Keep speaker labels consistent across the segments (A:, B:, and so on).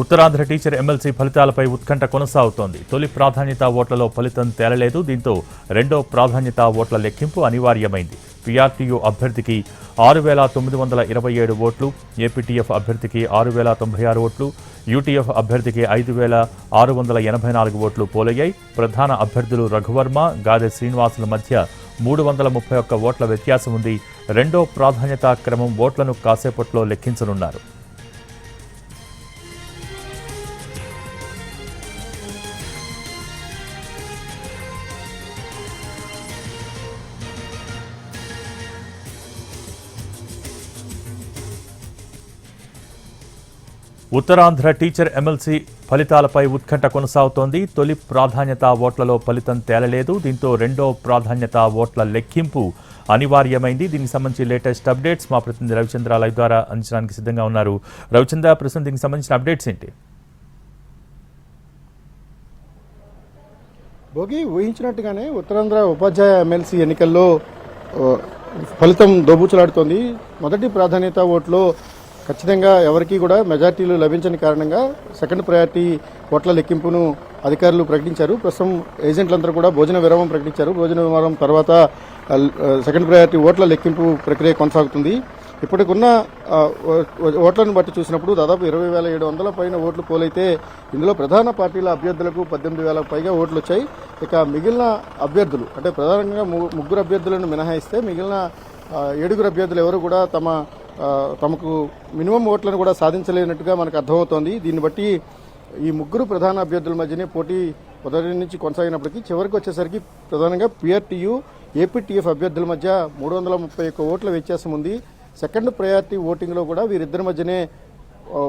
A: Uttarandhra teacher MLC ఫలితాలపై ఉత్కంఠ కొనసాగుతోంది. తొలి ప్రాధాన్యత ఓట్లలో ఫలితం తేలలేదు. దీంతో రెండో ప్రాధాన్యత ఓట్ల లెక్కింపు అనివార్యమైంది. పీఆర్టీయూ అభ్యర్థికి 6,927 ఓట్లు, ఏపీటీఎఫ్ అభ్యర్థికి 6,096 ఓట్లు, యూటీఎఫ్ అభ్యర్థికి 5,684 ఓట్లు పోలయ్యాయి. ప్రధాన అభ్యర్థులు రఘువర్మ, గాదె శ్రీనివాసుల మధ్య 331 ఓట్ల వ్యత్యాసం ఉంది. రెండో ప్రాధాన్యత క్రమం ఓట్లను కాసేపట్లో లెక్కించనున్నారు. ఉత్తరాంధ్ర టీచర్ ఎమ్మెల్సీ ఫలితాలపై ఉత్కంఠ కొనసాగుతోంది. తొలి ప్రాధాన్యత ఓట్లలో ఫలితం తేలలేదు. దీంతో రెండో ప్రాధాన్యత ఓట్ల లెక్కింపు అనివార్యమైంది. దీనికి సంబంధించి లేటెస్ట్ అప్డేట్స్ మా ప్రతినిధి రవిచంద్ర లైవ్ ద్వారా అందించడానికి సిద్ధంగా ఉన్నారు. రవిచంద్ర, ప్రస్తుతం దీనికి సంబంధించిన అప్డేట్స్ ఏంటి?
B: భోగి ఊహించినట్టుగానే ఉత్తరాంధ్ర ఉపాధ్యాయ ఎమ్మెల్సీ ఎన్నికల్లో ఫలితం దోబూచులాడుతోంది. మొదటి ప్రాధాన్యత ఓట్లో ఖచ్చితంగా ఎవరికీ కూడా మెజార్టీలు లభించని కారణంగా సెకండ్ ప్రయారిటీ ఓట్ల లెక్కింపును అధికారులు ప్రకటించారు. ప్రస్తుతం ఏజెంట్లందరూ కూడా భోజన విరామం ప్రకటించారు. భోజన విరామం తర్వాత సెకండ్ ప్రయారిటీ ఓట్ల లెక్కింపు ప్రక్రియ కొనసాగుతుంది. ఇప్పటికున్న ఓట్లను బట్టి చూసినప్పుడు దాదాపు 20,700 పైన ఓట్లు పోలైతే ఇందులో ప్రధాన పార్టీల అభ్యర్థులకు 18,000 పైగా ఓట్లు వచ్చాయి. ఇక మిగిలిన అభ్యర్థులు అంటే ప్రధానంగా ముగ్గురు అభ్యర్థులను మినహాయిస్తే మిగిలిన 7 అభ్యర్థులు ఎవరు కూడా తమకు మినిమం ఓట్లను కూడా సాధించలేనట్టుగా మనకు అర్థమవుతోంది. దీన్ని బట్టి ఈ ముగ్గురు ప్రధాన అభ్యర్థుల మధ్యనే పోటీ మొదటి నుంచి కొనసాగినప్పటికీ చివరికి వచ్చేసరికి ప్రధానంగా పీఆర్టీయూ, ఏపీటీఎఫ్ అభ్యర్థుల మధ్య 331 ఓట్ల వ్యత్యాసం ఉంది. సెకండ్ ప్రయారిటీ ఓటింగ్లో కూడా వీరిద్దరి మధ్యనే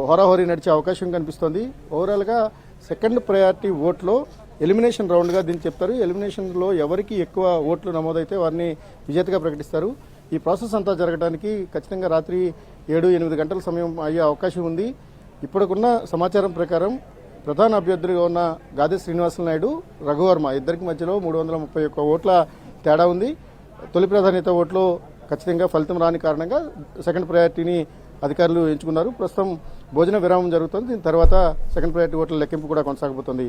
B: హోరాహోరీ నడిచే అవకాశం కనిపిస్తోంది. ఓవరాల్గా సెకండ్ ప్రయారిటీ ఓట్లో ఎలిమినేషన్ రౌండ్గా దీన్ని చెప్తారు. ఎలిమినేషన్లో ఎవరికి ఎక్కువ ఓట్లు నమోదైతే వారిని విజేతగా ప్రకటిస్తారు. ఈ ప్రాసెస్ అంతా జరగడానికి ఖచ్చితంగా రాత్రి 7-8 గంటల సమయం అయ్యే అవకాశం ఉంది. ఇప్పటికున్న సమాచారం ప్రకారం ప్రధాన అభ్యర్థులుగా ఉన్న గాదె శ్రీనివాసులు నాయుడు, రఘువర్మ ఇద్దరికి మధ్యలో 331 ఓట్ల తేడా ఉంది. తొలి ప్రాధాన్యత ఓట్లో ఖచ్చితంగా ఫలితం రాని కారణంగా సెకండ్ ప్రయారిటీని అధికారులు ఎంచుకున్నారు. ప్రస్తుతం భోజన విరామం జరుగుతుంది. దీని తర్వాత సెకండ్ ప్రయారిటీ ఓట్ల లెక్కింపు కూడా కొనసాగబోతోంది.